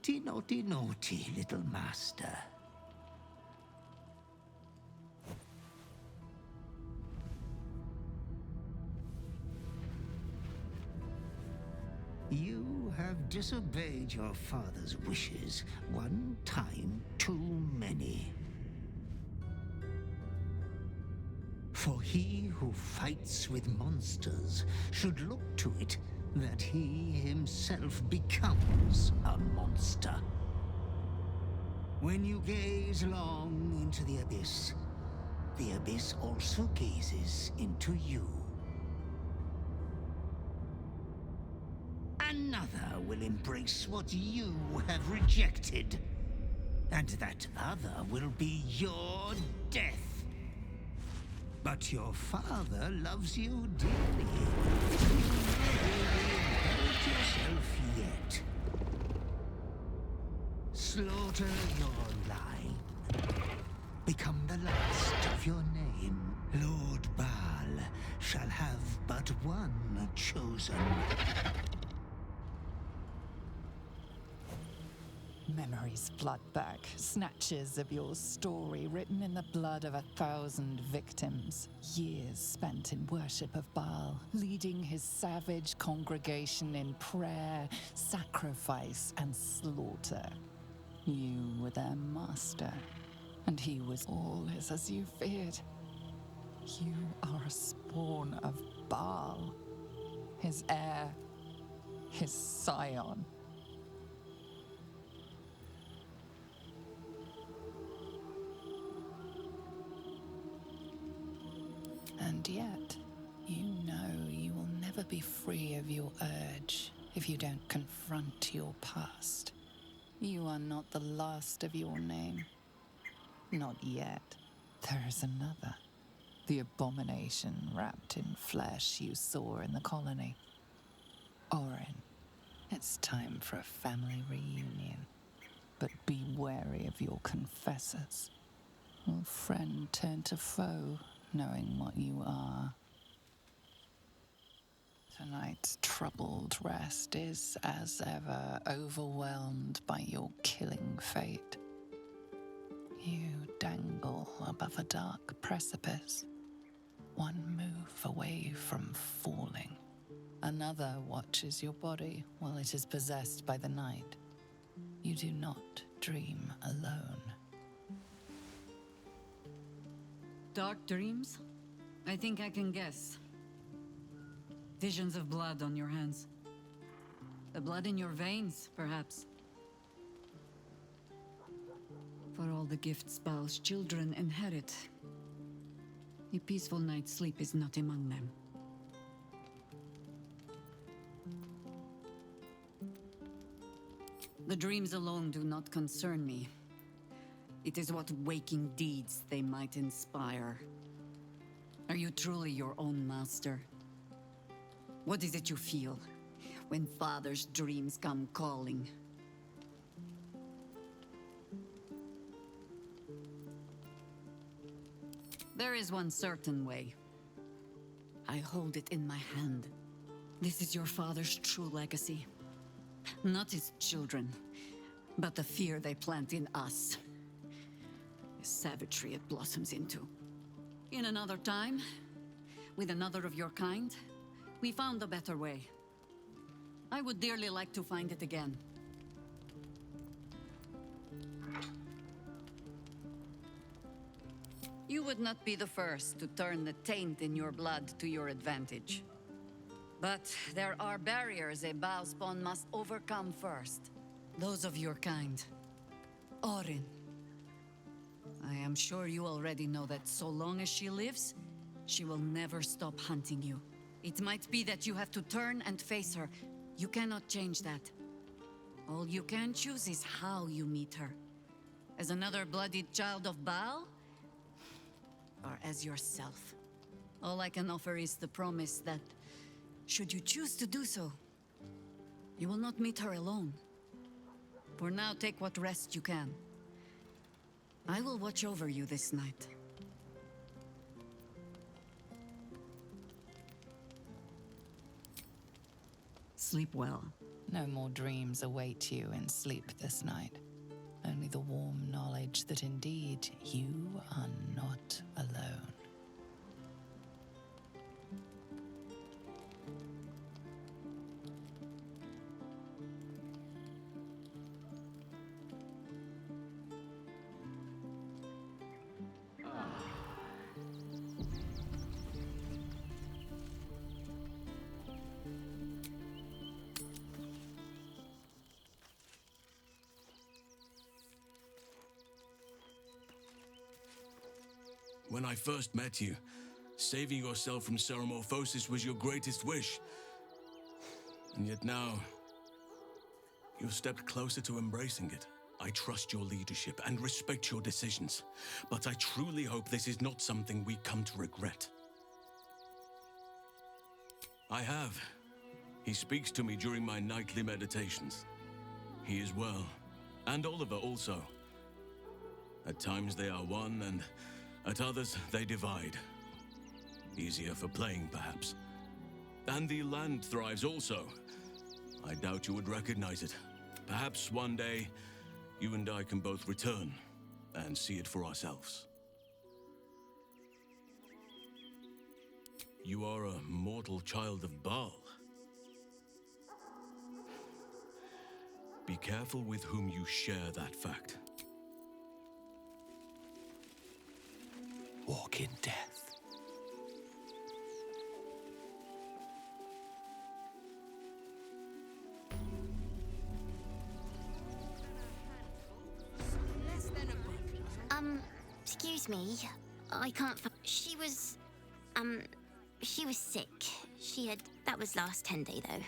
Naughty, naughty, naughty, little master. You have disobeyed your father's wishes one time too many. For he who fights with monsters should look to it that he himself becomes a monster. When you gaze long into the abyss also gazes into you. Another will embrace what you have rejected, and that other will be your death. But your father loves you dearly. You may inherit yourself yet. Slaughter your line. Become the last of your name. Lord Baal shall have but one chosen. Memories flood back, snatches of your story written in the blood of 1,000 victims. Years spent in worship of Baal, leading his savage congregation in prayer, sacrifice, and slaughter. You were their master, and he was always as you feared. You are a spawn of Baal, his heir, his scion. And yet, you know you will never be free of your urge if you don't confront your past. You are not the last of your name. Not yet. There is another. The abomination wrapped in flesh you saw in the colony. Orin, it's time for a family reunion. But be wary of your confessors. Will friend turn to foe, knowing what you are? Tonight's troubled rest is, as ever, overwhelmed by your killing fate. You dangle above a dark precipice, one move away from falling. Another watches your body while it is possessed by the night. You do not dream alone. Dark dreams? I think I can guess. Visions of blood on your hands. The blood in your veins, perhaps. For all the gifts Baal's children inherit, a peaceful night's sleep is not among them. The dreams alone do not concern me. It is what waking deeds they might inspire. Are you truly your own master? What is it you feel when father's dreams come calling? There is one certain way. I hold it in my hand. This is your father's true legacy. Not his children, but the fear they plant in us. The savagery it blossoms into. In another time, with another of your kind, we found a better way. I would dearly like to find it again. You would not be the first to turn the taint in your blood to your advantage. But there are barriers a Baal spawn must overcome first. Those of your kind. Orin. I am sure you already know that so long as she lives, she will never stop hunting you. It might be that you have to turn and face her. You cannot change that. All you can choose is how you meet her. As another bloodied child of Baal? Or as yourself? All I can offer is the promise that, should you choose to do so, you will not meet her alone. For now, take what rest you can. I will watch over you this night. Sleep well. No more dreams await you in sleep this night. Only the warm knowledge that indeed you are not alone. When I first met you, saving yourself from ceremorphosis was your greatest wish. And yet now, you've stepped closer to embracing it. I trust your leadership and respect your decisions, but I truly hope this is not something we come to regret. I have. He speaks to me during my nightly meditations. He is well, and Oliver also. At times they are one, and at others they divide. Easier for playing, perhaps. And the land thrives also. I doubt you would recognize it. Perhaps one day, you and I can both return and see it for ourselves. You are a mortal child of Baal. Be careful with whom you share that fact. Walk in death. Excuse me. I can't she was sick. That was last 10 day though.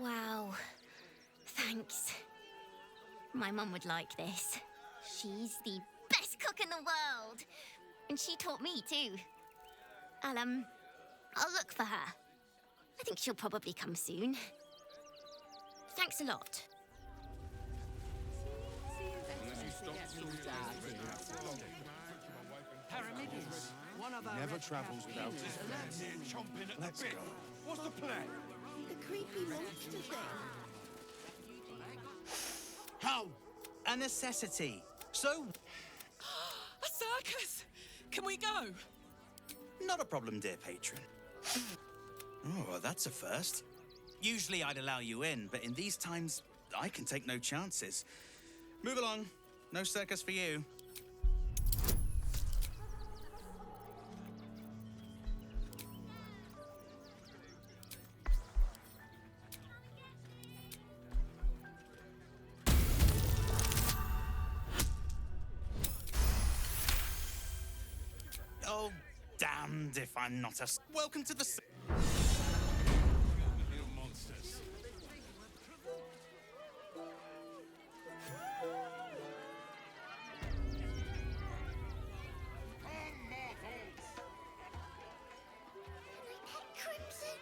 Wow. Thanks. My mum would like this. She's the best cook in the world. And she taught me too. I'll look for her. I think she'll probably come soon. Thanks a lot. Never travels without his Chomping at the bit. What's the plan? The creepy monster thing. How? A necessity. So, A circus! Can we go? not a problem, dear patron. Oh, that's a first. Usually I'd allow you in, but in these times, I can take no chances. Move along. No circus for you. Oh, damned if I'm not a... Welcome to the... Little monsters. Crimson,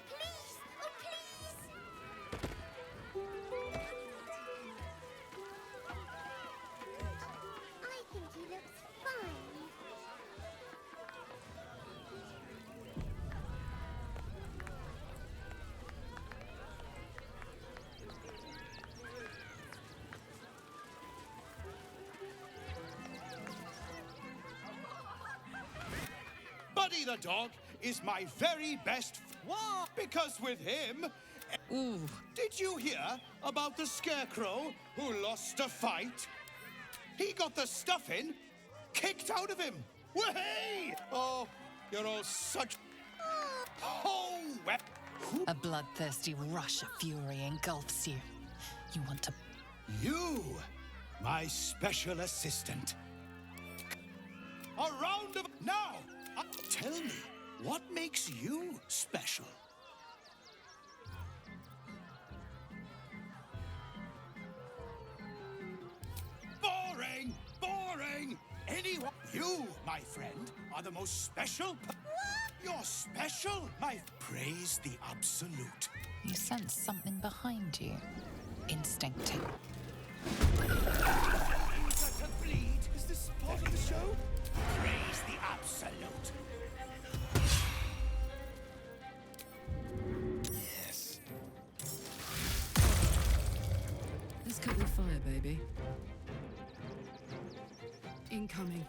please, oh please. I think he looks fine. Buddy the dog is my very best What? Because with him... Ooh. Did you hear about the scarecrow who lost a fight? He got the stuffing kicked out of him. Way! Oh, you're all such... Oh, well... A bloodthirsty rush of fury engulfs you. You want to... You, my special assistant. A round of... Now, tell me, what makes you special? Boring! Boring! Anyone... You, my friend, are the most special... You're special, my... Praise the absolute. You sense something behind you. Instinctive. To bleed is the part of the show? Praise the absolute. Yes. This could be fire, baby. Incoming.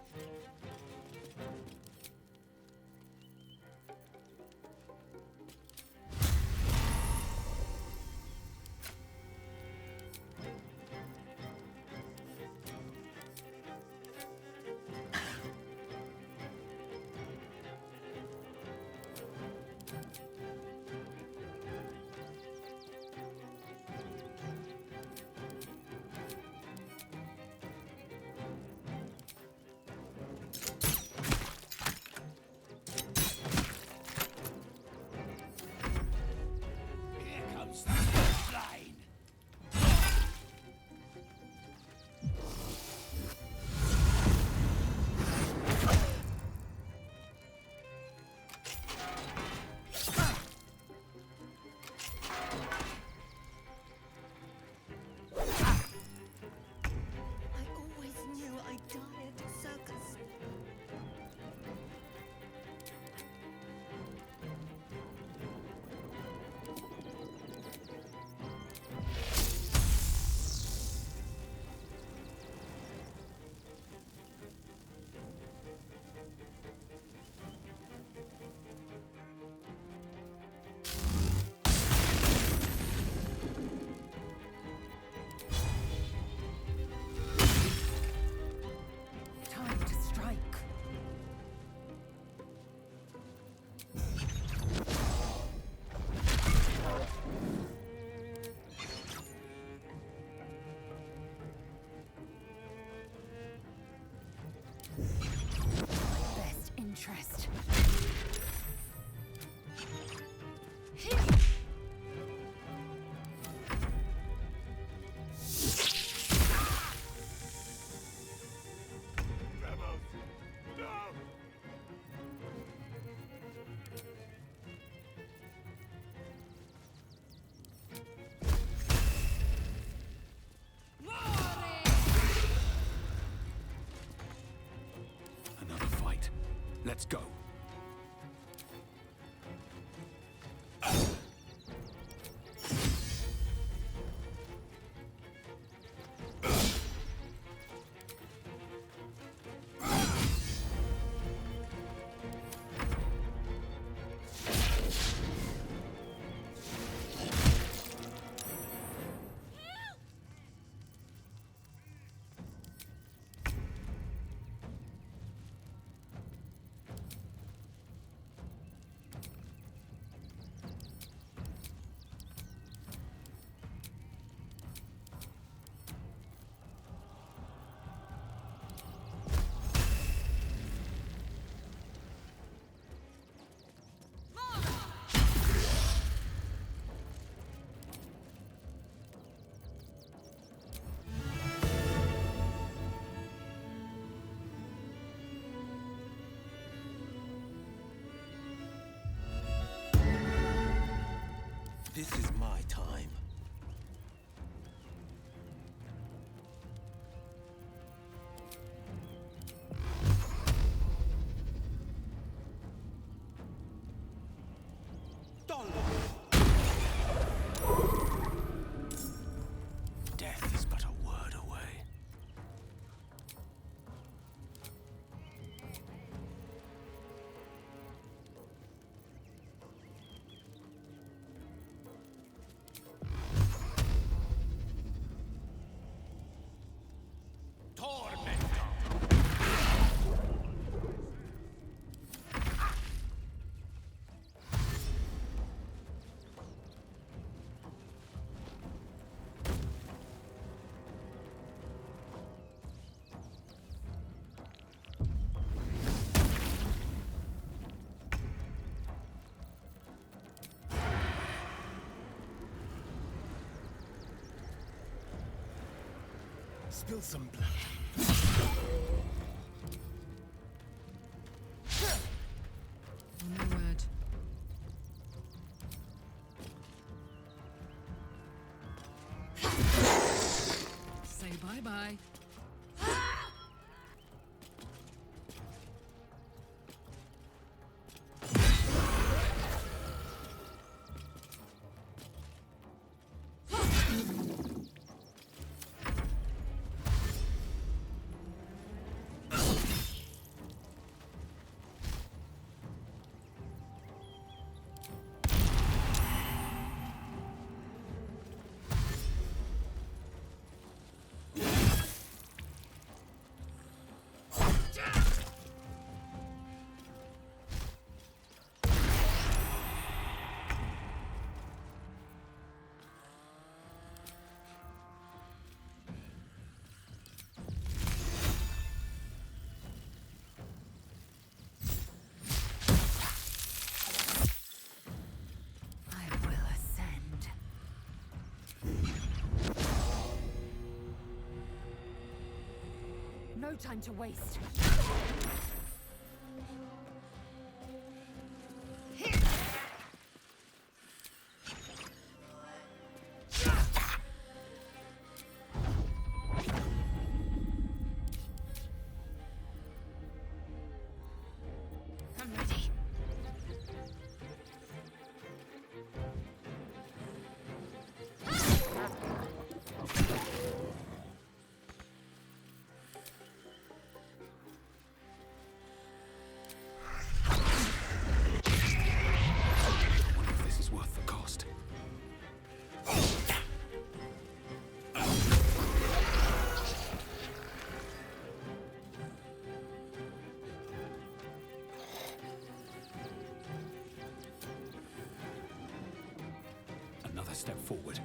Here comes the first line. I always knew I'd die at a circus. Time to strike. Best interest. Another fight. Let's go. This is my time. Death is but a word away. Spill some blood. No word. Say bye-bye. time to waste. I'm ready. This is worth the cost. Another step forward.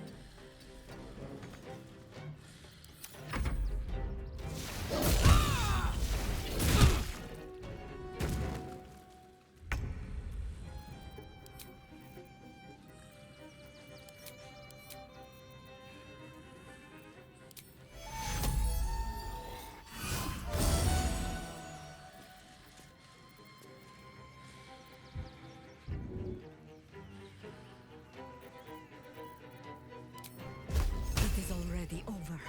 It is already over.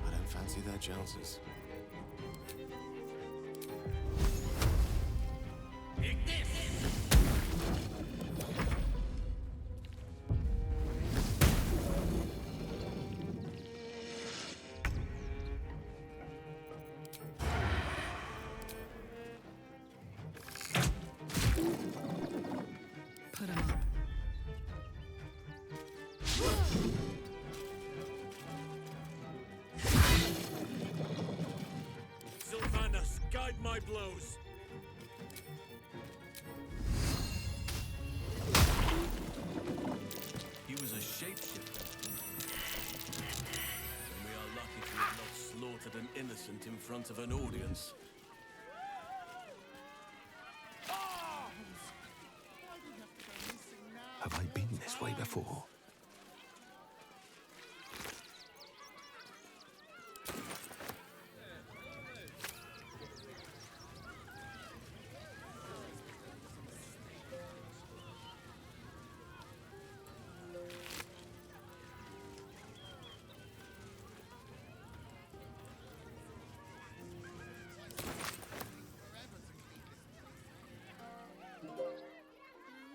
I don't fancy their chances. Put him up. Sylvanas, guide my blows. He was a shapeshifter. And we are lucky to have not slaughtered an innocent in front of an audience. Have I been this way before?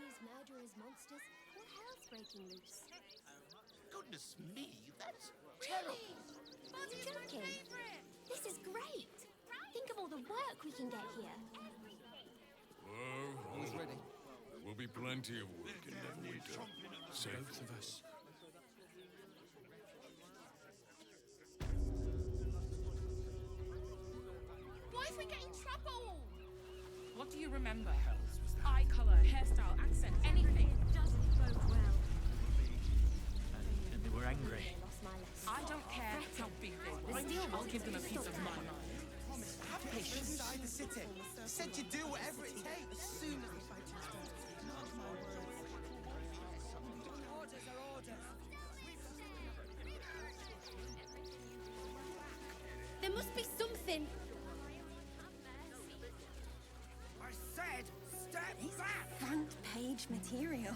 These murderous monsters. What hell's breaking loose? Goodness me, that's terrible. Joking. This is great. Think of all the work we can get here. Whoa, who's ready? There will be plenty of work in Neverwinter. Save Both of us. Why if we get in trouble? What do you remember? Eye color, hairstyle, accent, anything. It doesn't bode well. And they were angry. Lost my lesson. I don't care how big they were. I'll give them a piece of my mind. Inside the city. Said you'd do whatever it takes. As soon as the fight is done. Orders are orders. There must be something. I said, step back! Front page material.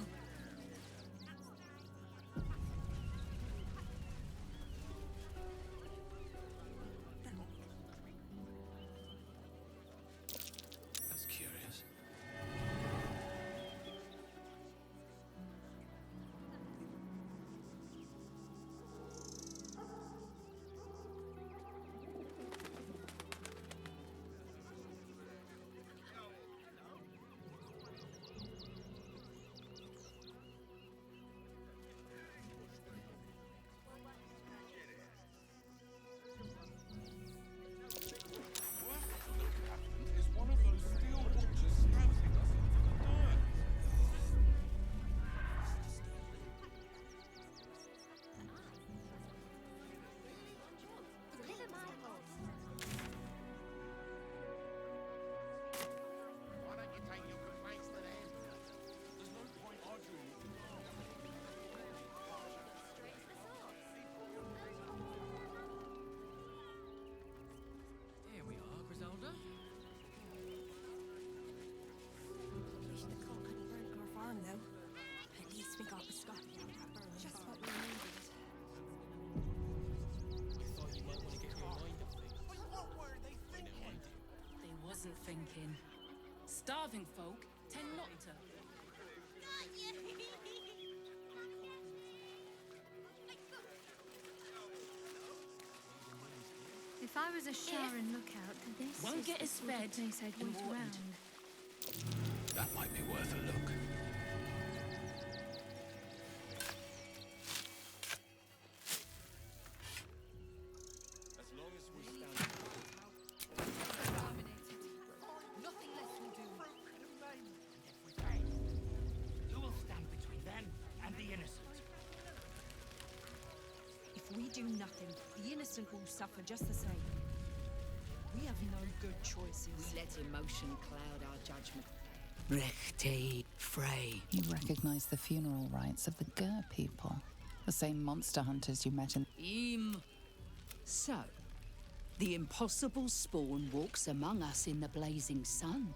That's curious. thinking. Starving folk tend not to. If I was a Sharon lookout, this Won't is get the us sort of fed place I'd and wait watered. around. That might be worth a look. As long as we stand. Nothing less will do. Who will stand between them and the innocent? If we do nothing, the innocent will suffer just the same. We have no good choices. We let emotion cloud our judgment. Rechte Frey. You recognize the funeral rites of the Gur people, the same monster hunters you met in. So, the impossible spawn walks among us in the blazing sun.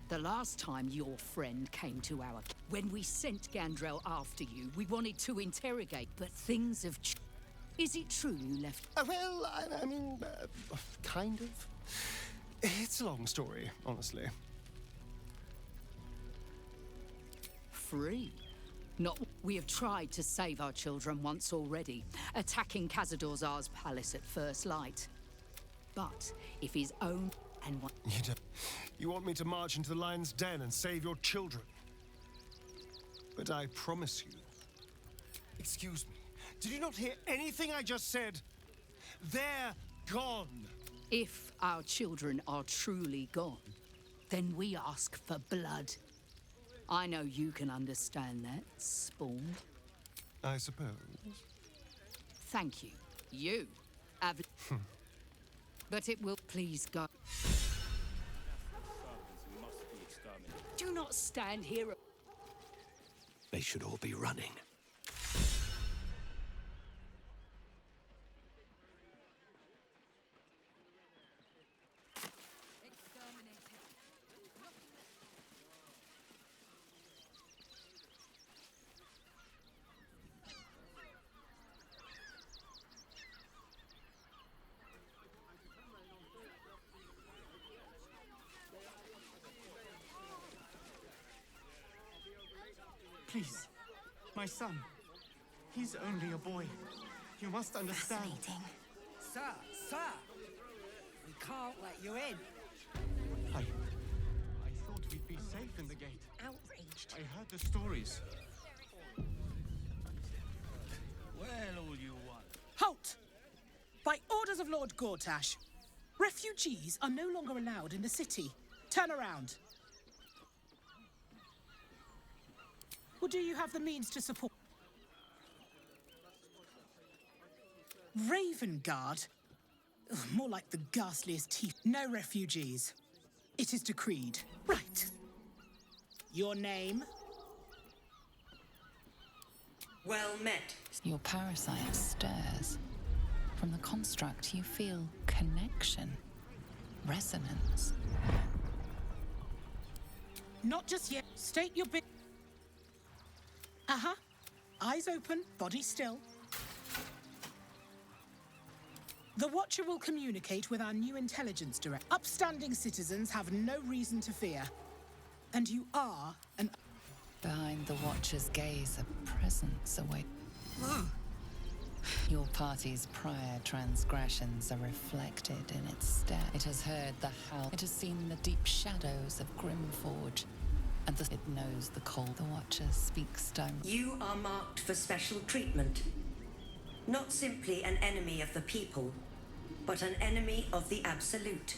The last time your friend came to our... When we sent Gandrel after you, we wanted to interrogate, but things have... Is it true you left... Well, I mean, kind of. It's a long story, honestly. Free? Not... We have tried to save our children once already, attacking Khazad-dûr's palace at first light. But if his own... and one... You want me to march into the lion's den and save your children? But I promise you... Excuse me. Did you not hear anything I just said? They're gone. If our children are truly gone, then we ask for blood. I know you can understand that, Spawn. I suppose. Thank you. You have... But it will please go. Do not stand here. They should all be running. Please, my son. He's only a boy. You must understand. Fascinating. Sir! We can't let you in. I thought we'd be safe in the gate. Outraged. I heard the stories. Well, all you want. Halt! By orders of Lord Gortash, refugees are no longer allowed in the city. Turn around. Or do you have the means to support? Raven Guard? Ugh, more like the ghastliest teeth. No refugees. It is decreed. Right. Your name? Well met. Your parasite stirs. From the construct, you feel connection, resonance. Not just yet. State your bit. Uh-huh. Eyes open, body still. The Watcher will communicate with our new intelligence director. Upstanding citizens have no reason to fear. And you are an... Behind the Watcher's gaze, a presence await. Your party's prior transgressions are reflected in its stare. It has heard the howl. It has seen the deep shadows of Grimforge. And it knows the cold. The Watcher speaks stone. You are marked for special treatment. Not simply an enemy of the people, but an enemy of the Absolute.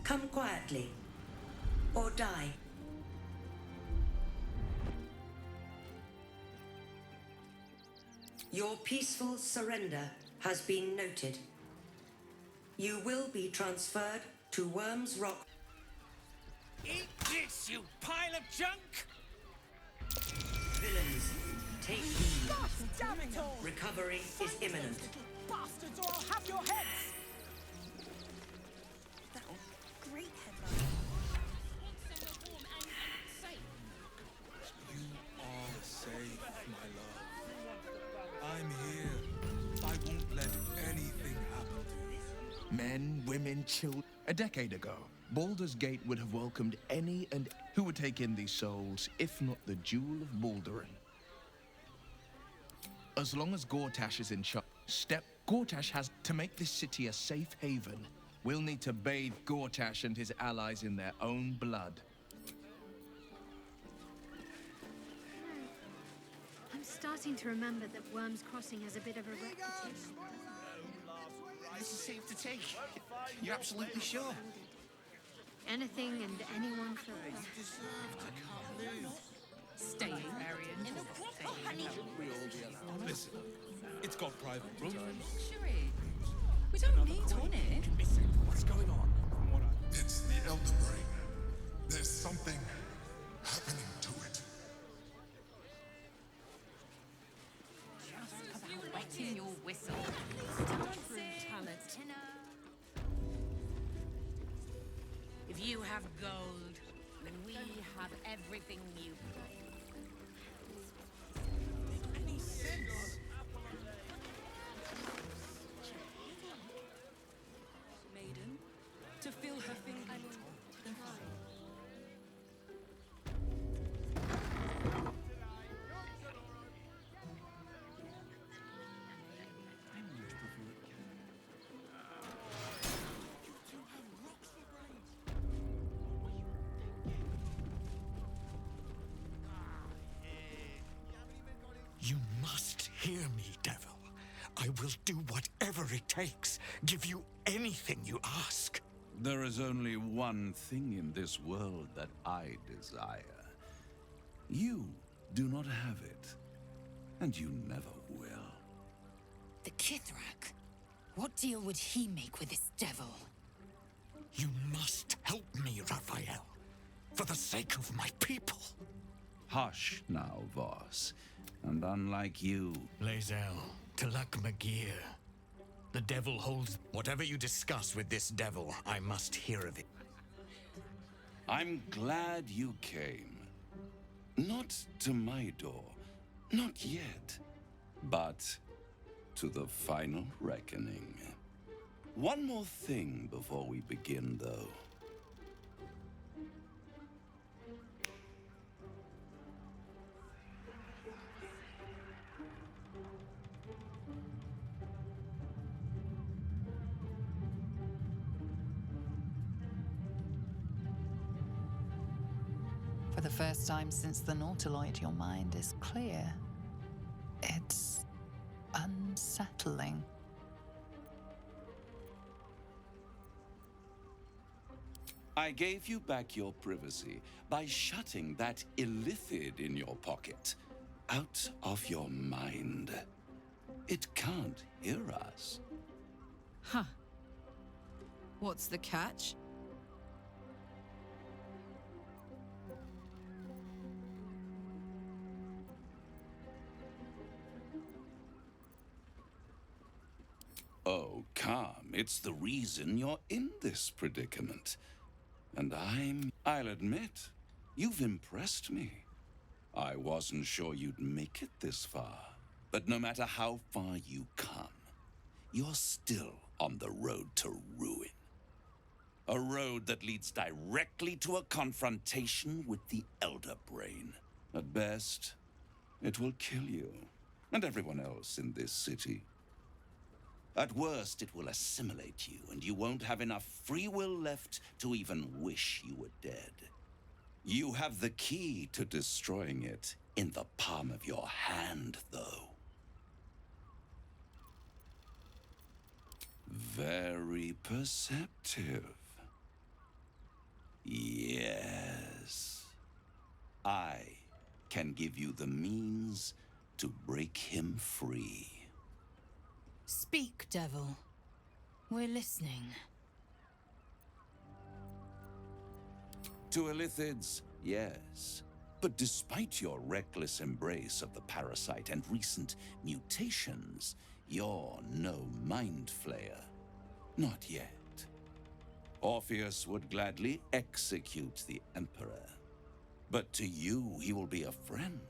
Come quietly, or die. Your peaceful surrender has been noted. You will be transferred to Worm's Rock. Eat this, you pile of junk! Villains, take heed. Gosh, damn it all! Recovery is imminent. Bastards, or I'll have your heads! Great headline. You are safe, my love. I'm here. I won't let anything happen to you. Men, women, children. A decade ago, Baldur's Gate would have welcomed any and who would take in these souls, if not the Jewel of Baldur. As long as Gortash is in charge, Gortash has to make this city a safe haven. We'll need to bathe Gortash and his allies in their own blood. I'm starting to remember that Worm's Crossing has a bit of a reputation. This is safe to take. You're absolutely sure? Anything and anyone for Stay variant. Oh, honey. Listen, it's got private rooms. Luxury. We don't need honey. What's going on? It's the Elder Brain. There's something happening to it. You wetting your whistle. If you have gold, we have everything you Any sense? Maiden, to fill her finger. You must hear me, devil. I will do whatever it takes. Give you anything you ask. There is only one thing in this world that I desire. You do not have it, and you never will. The Kithrak. What deal would he make with this devil? You must help me, Raphael. For the sake of my people. Hush now, Voss. And unlike you... Lae'zel, Talak Magir. The devil holds... Whatever you discuss with this devil, I must hear of it. I'm glad you came. Not to my door. Not yet. But to the final reckoning. One more thing before we begin, though. For the first time since the Nautiloid, your mind is clear. It's unsettling. I gave you back your privacy by shutting that illithid in your pocket out of your mind. It can't hear us. Huh. What's the catch? Oh, calm. It's the reason you're in this predicament. And I'll admit, you've impressed me. I wasn't sure you'd make it this far. But no matter how far you come, you're still on the road to ruin. A road that leads directly to a confrontation with the Elder Brain. At best, it will kill you and everyone else in this city. At worst, it will assimilate you, and you won't have enough free will left to even wish you were dead. You have the key to destroying it in the palm of your hand, though. Very perceptive. Yes. I can give you the means to break him free. Speak, devil. We're listening. To illithids, yes. But despite your reckless embrace of the parasite and recent mutations, you're no mind flayer. Not yet. Orpheus would gladly execute the Emperor. But to you, he will be a friend.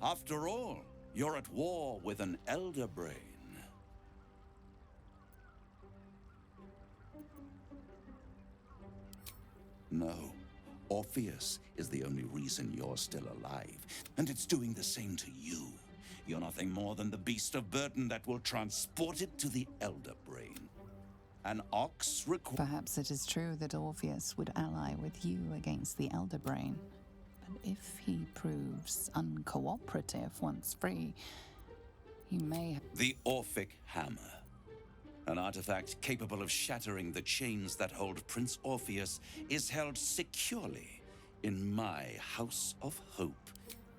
After all, you're at war with an Elder Brain. No. Orpheus is the only reason you're still alive, and it's doing the same to you. You're nothing more than the beast of burden that will transport it to the Elder Brain. An ox Perhaps it is true that Orpheus would ally with you against the Elder Brain. But if he proves uncooperative once free, you may... The Orphic Hammer. An artifact capable of shattering the chains that hold Prince Orpheus is held securely in my House of Hope.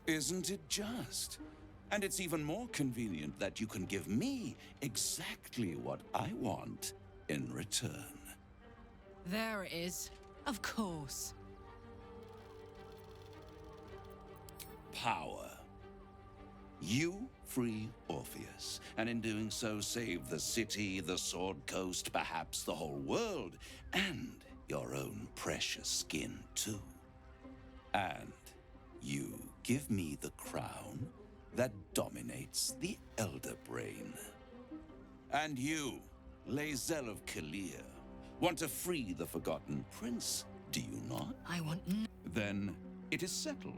Isn't it just? And it's even more convenient that you can give me exactly what I want in return. There it is. Of course. Power. You free Orpheus, and in doing so save the city, the Sword Coast, perhaps the whole world, and your own precious skin too. And you give me the crown that dominates the Elder Brain. And you, Lae'zel of Kalir, want to free the Forgotten Prince, do you not? I want... Then it is settled.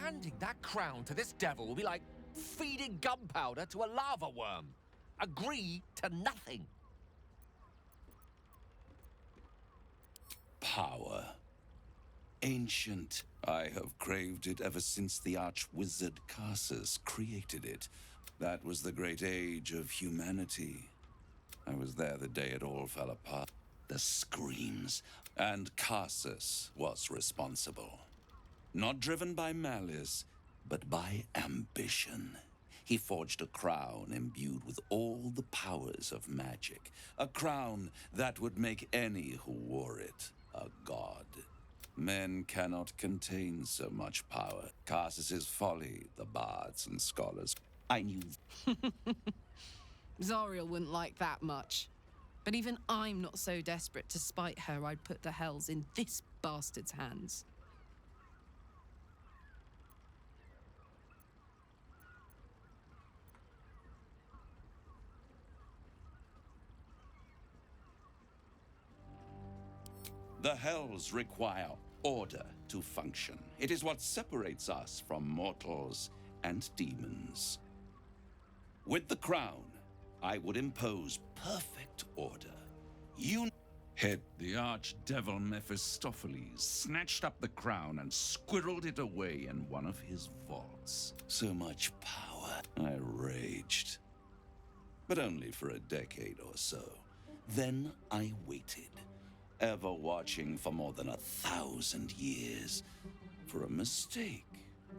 Handing that crown to this devil will be like feeding gunpowder to a lava worm. Agree to nothing. Power. Ancient. I have craved it ever since the arch-wizard Karsus created it. That was the great age of humanity. I was there the day it all fell apart. The screams. And Karsus was responsible. Not driven by malice, but by ambition. He forged a crown imbued with all the powers of magic. A crown that would make any who wore it a god. Men cannot contain so much power. Karsus's folly, the bards and scholars. I knew. Zariel wouldn't like that much. But even I'm not so desperate to spite her I'd put the hells in this bastard's hands. The hells require order to function. It is what separates us from mortals and demons. With the crown, I would impose perfect order. You head the archdevil Mephistopheles snatched up the crown and squirreled it away in one of his vaults. So much power. I raged. But only for a decade or so. Then I waited, ever watching for more than 1,000 years for a mistake,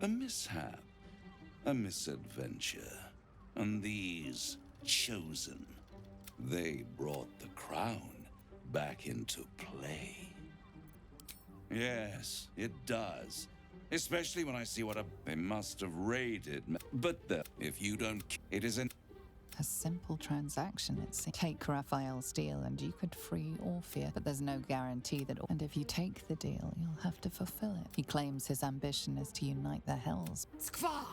a mishap, a misadventure. And these chosen, they brought the crown back into play. Yes, it does. Especially when I see what they must have raided. But if you don't, it isn't. A simple transaction, it seems. Take Raphael's deal and you could free Orpheus, but there's no guarantee that... And if you take the deal, you'll have to fulfill it. He claims his ambition is to unite the hells. Skvar!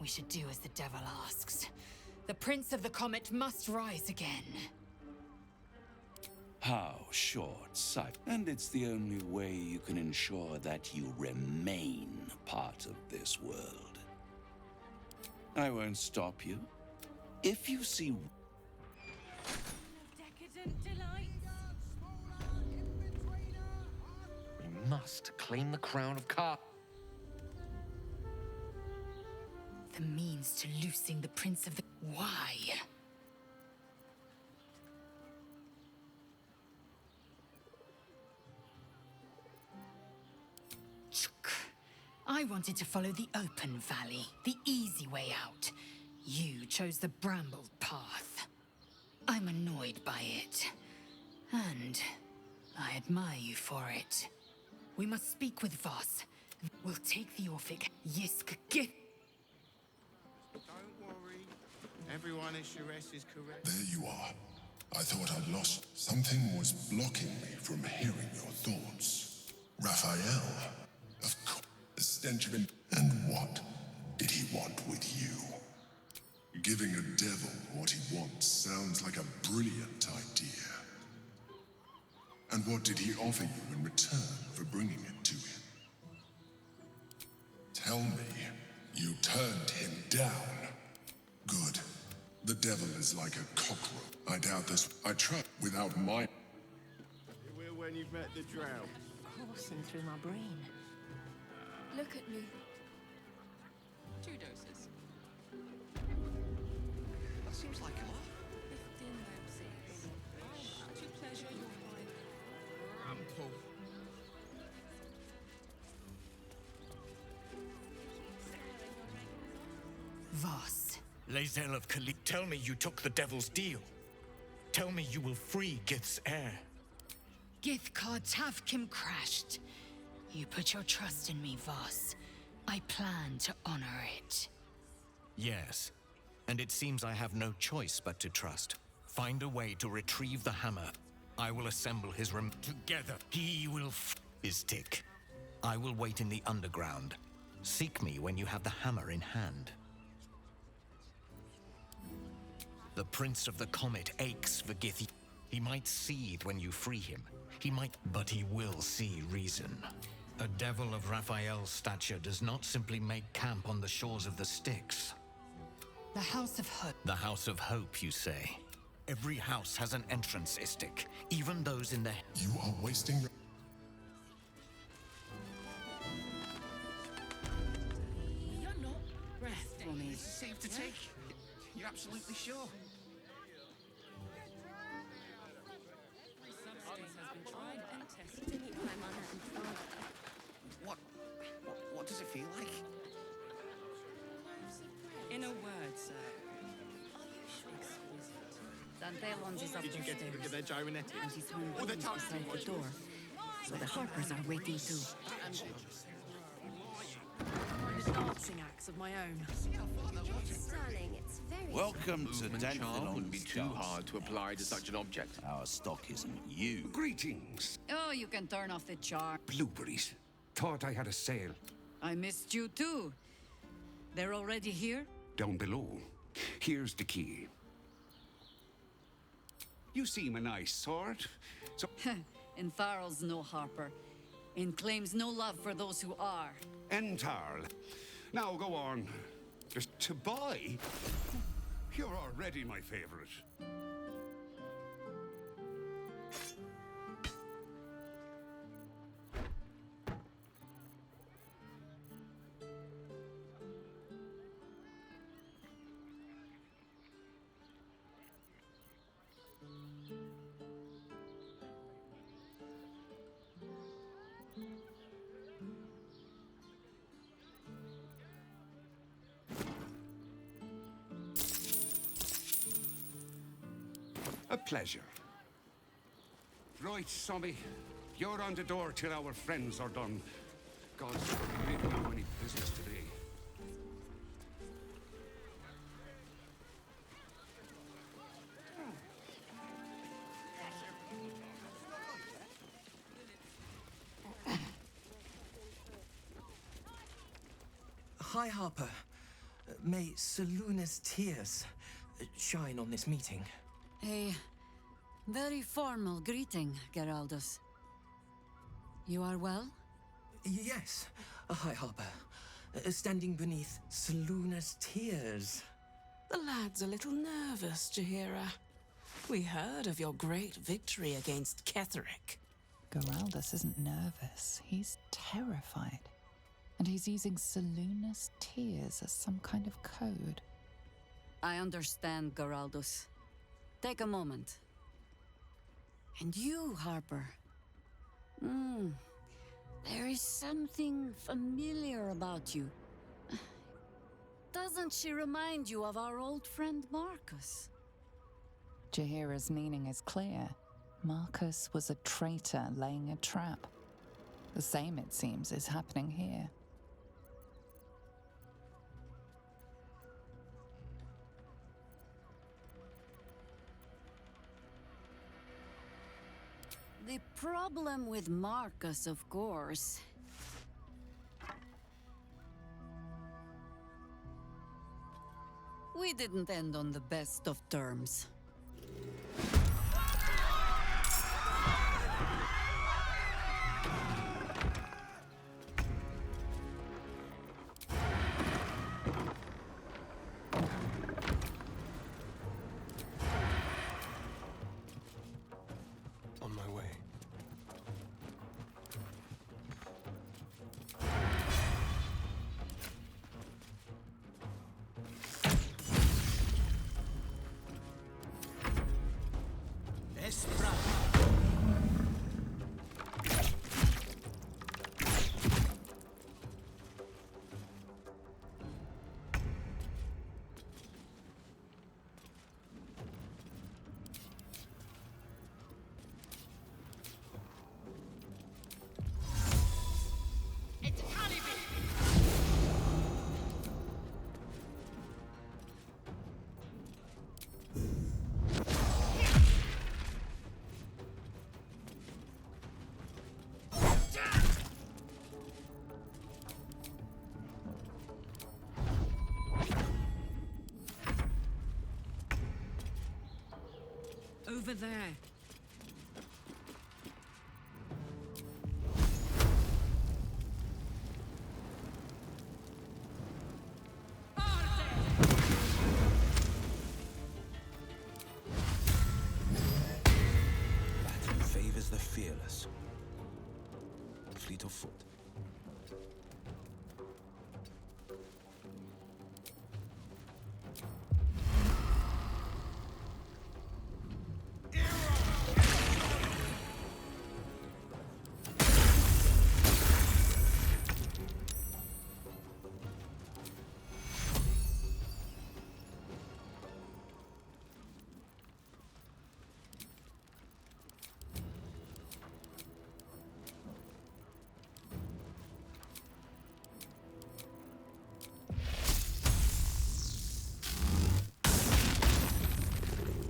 We should do as the devil asks. The Prince of the Comet must rise again. How short-sighted. And it's the only way you can ensure that you remain part of this world. I won't stop you. If you see... Decadent delight. We must claim the crown of Kar. The means to loosing the Prince of the... Why? I wanted to follow the open valley, the easy way out. You chose the brambled path. I'm annoyed by it. And I admire you for it. We must speak with Voss. We'll take the Orphic Yisk gift. Don't worry. Everyone at Sharess is correct. There you are. I thought I'd lost. Something was blocking me from hearing your thoughts. Raphael, of course, the stench of him. And what did he want with you? Giving a devil what he wants sounds like a brilliant idea. And what did he offer you in return for bringing it to him? Tell me, you turned him down. Good. The devil is like a cockroach. I doubt this. I tried without my... You will when you've met the drow. Coursing through my brain. Look at me. 2 doses. That seems like a lot. 15 doses. To pleasure your mind. Ample. Voss. Lae'zel of Kali, tell me you took the devil's deal. Tell me you will free Gith's heir. Githcod's Havkim crashed. You put your trust in me, Voss. I plan to honor it. Yes, and it seems I have no choice but to trust. Find a way to retrieve the hammer. I will assemble his together. He will his tick. I will wait in the underground. Seek me when you have the hammer in hand. The Prince of the Comet aches for Gith. He might seethe when you free him. He might, but he will see reason. A devil of Raphael's stature does not simply make camp on the shores of the Styx. The House of Hope. The House of Hope, you say? Every house has an entrance, Istik. Even those in the... You are wasting your... You're not breathtaking. Is it safe to take? You're absolutely sure? Every substance has been tried and tested. To meet my mother and father. What does it feel like? In a word, sir. Dantelons is Did you get to look at their gyrometics? and he's home Or the beside time the door. So the Harpers are waiting too. The dancing acts of my own. Darling, it's very... Welcome to Movement charm wouldn't be Dantelon's too dance. hard to apply to such an object. Our stock isn't you. Greetings. Oh, you can turn off the charm. Blueberries. Thought I had a sale. I missed you too. They're already here? Down below. Here's the key. You seem a nice sort. So... In Farrell's no Harper. In claims no love for those who are. Entarl. Now go on. Just to buy? You're already my favorite. A pleasure. Right, Sommy. You're on the door till our friends are done. God's we didn't have any business today. Hi, Harper. May Seluna's tears shine on this meeting. A very formal greeting, Geraldus. You are well? Yes. Hi, Harper. Standing beneath Seluna's tears. The lad's a little nervous, Jaheira. We heard of your great victory against Ketheric. Geraldus isn't nervous. He's terrified. And he's using Seluna's tears as some kind of code. I understand, Geraldus. Take a moment. And you, Harper. There is something familiar about you. Doesn't she remind you of our old friend Marcus? Jaheira's meaning is clear. Marcus was a traitor laying a trap. The same, it seems, is happening here. The problem with Marcus, of course, we didn't end on the best of terms. over there. Battle favors the fearless. Fleet of foot.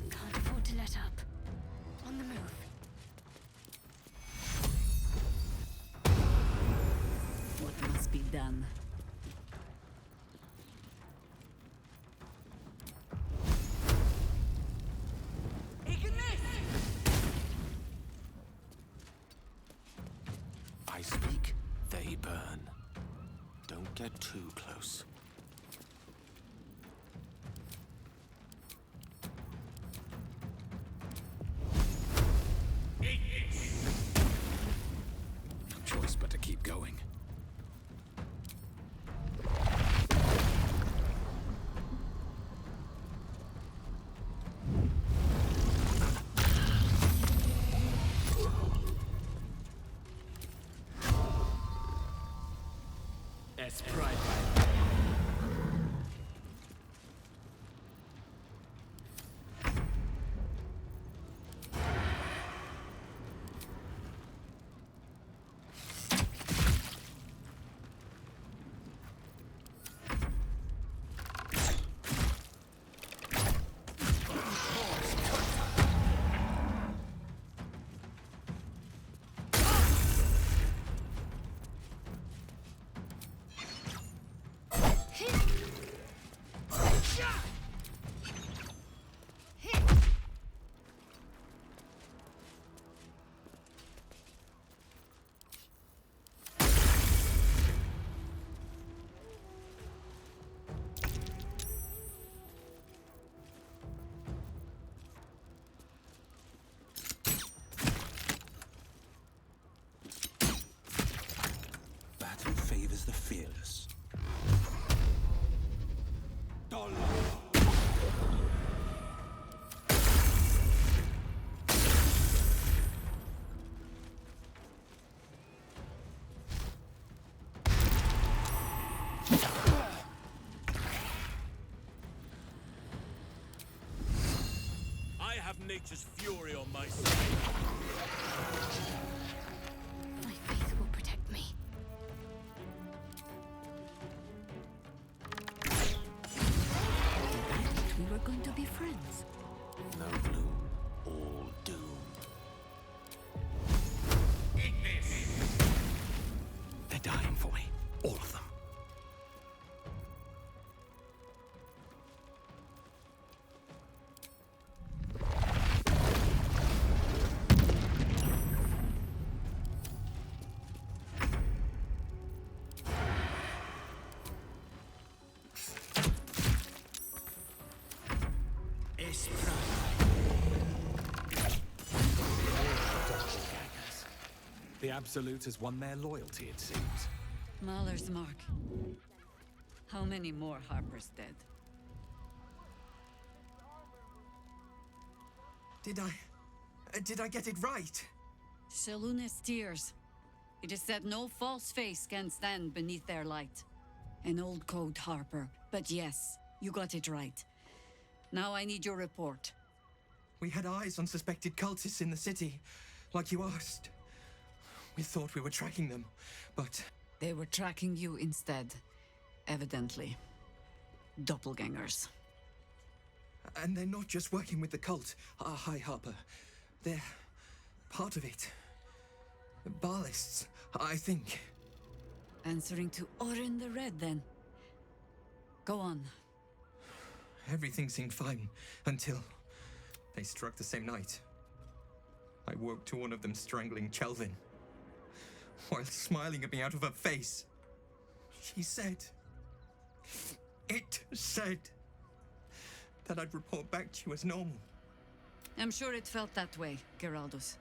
Can't afford to let up. On the move. What must be done? I speak, they burn. Don't get too close. No choice but to keep going. Es pride. Battle favors the fearless. I have nature's fury on my side. My faith will protect me. We were going to be friends. No gloom, all doom. They're dying for me. All of them. Es pride. The Absolute has won their loyalty, it seems. Mahler's mark. How many more Harper's dead? Did I get it right? Shaluna's tears. It is said no false face can stand beneath their light. An old code, Harper. But yes, you got it right. Now I need your report. We had eyes on suspected cultists in the city, like you asked. We thought we were tracking them, but... They were tracking you instead. Evidently. Doppelgangers. And they're not just working with the cult, High Harper. They're part of it. Ballists, I think. Answering to Orin the Red, then. Go on. Everything seemed fine until... They struck the same night. I woke to one of them strangling Chelvin, while smiling at me out of her face. She said... It said... that I'd report back to you as normal. I'm sure it felt that way, Geraldus.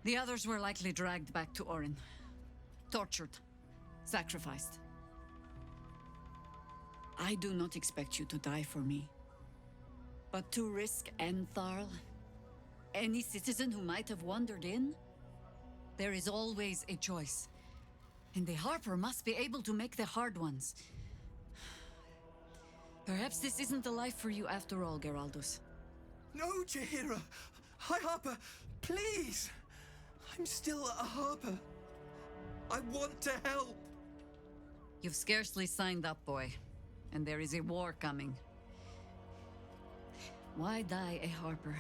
The others were likely dragged back to Orin. Tortured. Sacrificed. I do not expect you to die for me. But to risk Entharl, any citizen who might have wandered in, there is always a choice. And the Harper must be able to make the hard ones. Perhaps this isn't the life for you after all, Geraldus. No, Jaheira! High Harper, please! I'm still a Harper. I want to help! You've scarcely signed up, boy. And there is a war coming. Why die a Harper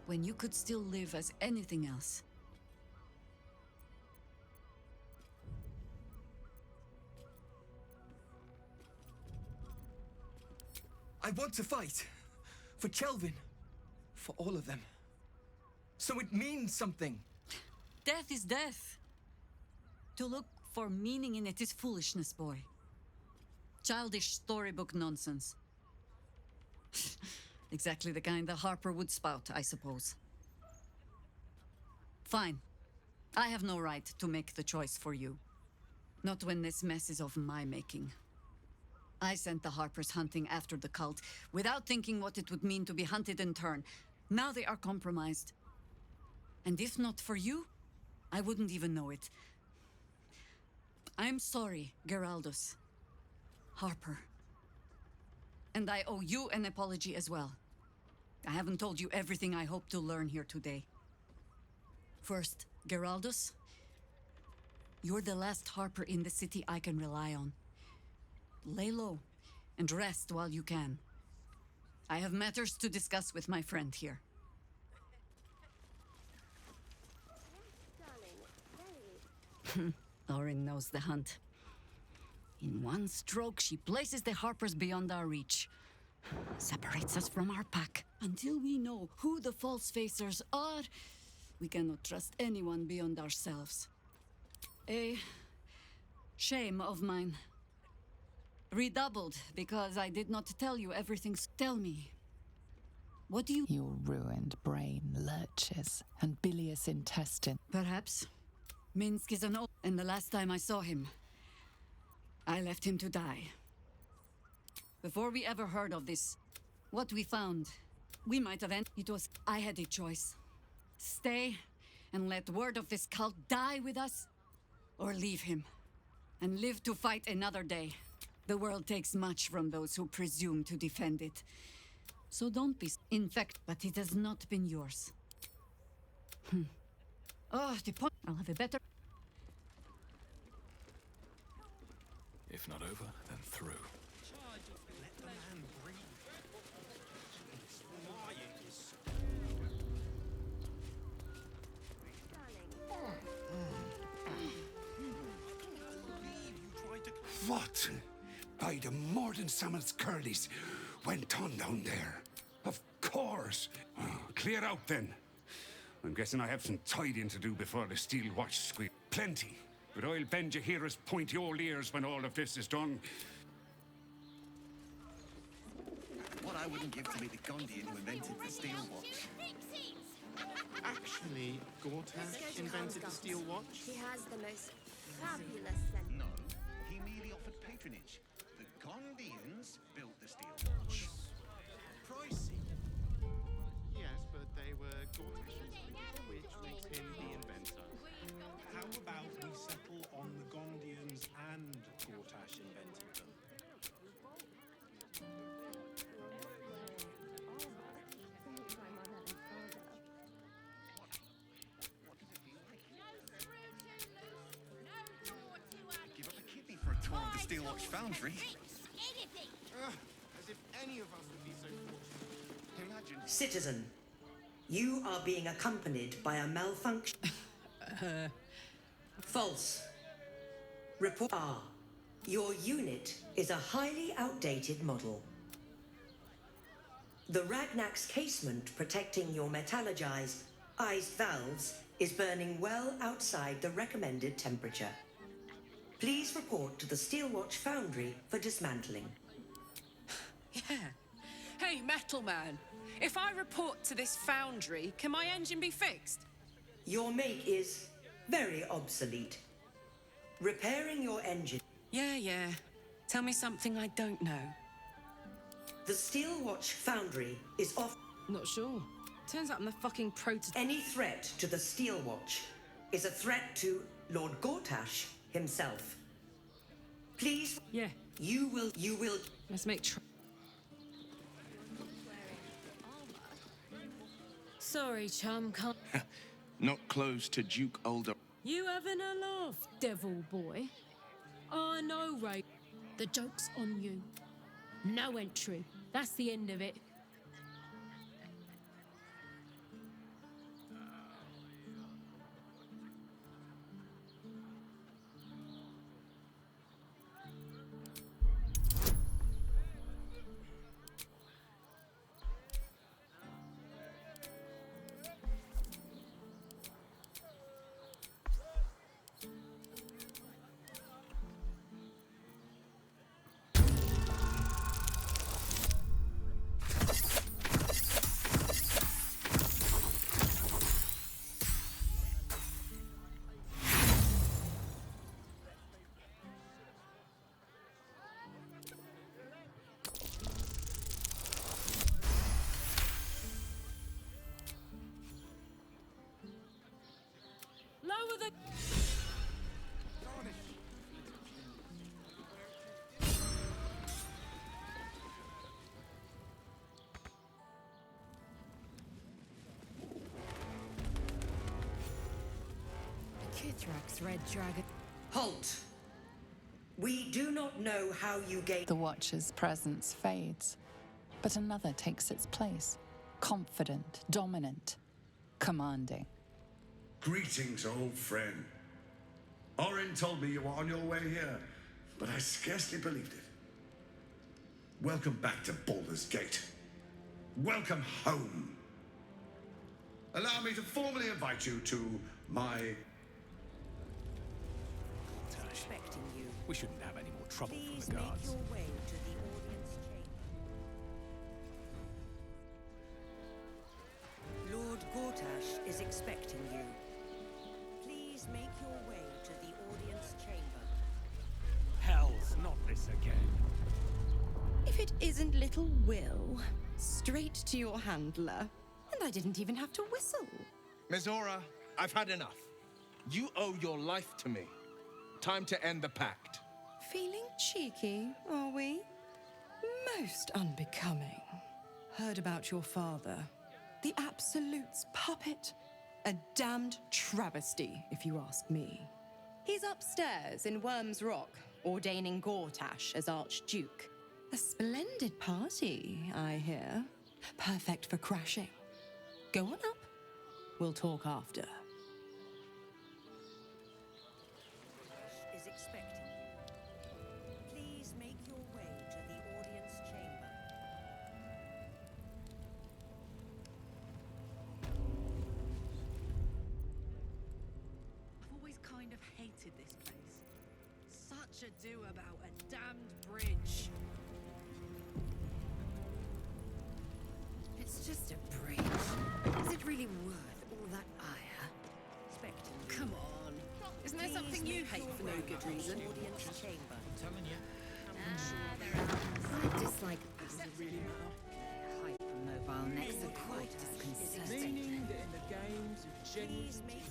when you could still live as anything else? I want to fight. For Chelvin. For all of them. So it means something. Death is death. To look for meaning in it is foolishness, boy. Childish storybook nonsense. Exactly the kind the Harper would spout, I suppose. Fine. I have no right to make the choice for you. Not when this mess is of my making. I sent the Harpers hunting after the cult, without thinking what it would mean to be hunted in turn. Now they are compromised. And if not for you, I wouldn't even know it. I'm sorry, Geraldus. Harper. And I owe you an apology as well. I haven't told you everything I hope to learn here today. First, Geraldus, you're the last Harper in the city I can rely on. Lay low and rest while you can. I have matters to discuss with my friend here. Orin knows the hunt. In one stroke, she places the Harpers beyond our reach. Separates us from our pack. Until we know who the false facers are, we cannot trust anyone beyond ourselves. A shame of mine. Redoubled because I did not tell you everything. Tell me, what do you... Your ruined brain lurches and bilious intestine. Perhaps. Minsk is an old... And the last time I saw him, I left him to die. Before we ever heard of this, what we found, we might have ended. It was... I had a choice. Stay and let word of this cult die with us, or leave him and live to fight another day. The world takes much from those who presume to defend it. So don't be... In fact, but it has not been yours. Oh, the point... I'll have a better... If not over, then through. What? By the Morden Sammel's curlies went on down there. Of course. Oh, clear out then. I'm guessing I have some tidying to do before the steel watch squeak. Plenty. But I'll bend Jaheira's pointy old ears when all of this is done. What I wouldn't give to be the Gondian who invented the steel watch. Actually, Gortash invented the steel watch. He has the most fabulous sense. No, he merely offered patronage. The Gondians built the steel watch. Pricey. Yes, but they were Gortash's, which makes him the inventor. How about we settle on the Gondians and Gortash invented them? Give up a kidney for a tour of the steel watch foundry. As if any of us would be so fortunate. Imagine. Citizen, you are being accompanied by a malfunction. False. Report R. Your unit is a highly outdated model. The Ragnak's casement protecting your metallurgized iced valves is burning well outside the recommended temperature. Please report to the Steelwatch Foundry for dismantling. Yeah. Hey, Metal Man. If I report to this foundry, can my engine be fixed? Your make is very obsolete. Repairing your engine. Yeah. Tell me something I don't know. The Steelwatch Foundry is off. Not sure. Turns out I'm the fucking prototype. Any threat to the Steelwatch is a threat to Lord Gortash himself. Please. Yeah. You will. Let's make Sorry, chum, can't... Not close to Duke Older. You having a laugh, devil boy? I know, Ray. The joke's on you. No entry. That's the end of it. Lower the... Kithrak's red dragon. Halt! We do not know how you gain. The Watcher's presence fades, but another takes its place. Confident, dominant, commanding. Greetings, old friend. Orin told me you were on your way here, but I scarcely believed it. Welcome back to Baldur's Gate. Welcome home. Allow me to formally invite you to my... Expecting you. We shouldn't have any more trouble Please from the guards. make your way to the audience chamber. Lord Gortash is expecting you. Please make your way to the audience chamber. Hell's not this again. If it isn't little Will, straight to your handler. And I didn't even have to whistle. Mizora, I've had enough. You owe your life to me. Time to end the pact. Feeling cheeky, are we? Most unbecoming. Heard about your father. The Absolute's puppet. A damned travesty, if you ask me. He's upstairs in Worm's Rock, ordaining Gortash as Archduke. A splendid party, I hear. Perfect for crashing. Go on up. We'll talk after. Is expecting you. Please make your way to the audience chamber. I've always kind of hated this place. Such ado about a damned bridge. It's just a bridge. Is it really worth all that ire? Come on. Isn't there something you hate for no good reason? Audience chamber. Telling you. I dislike hypermobile necks are quite disconcerting. Meaning that in the games of Please make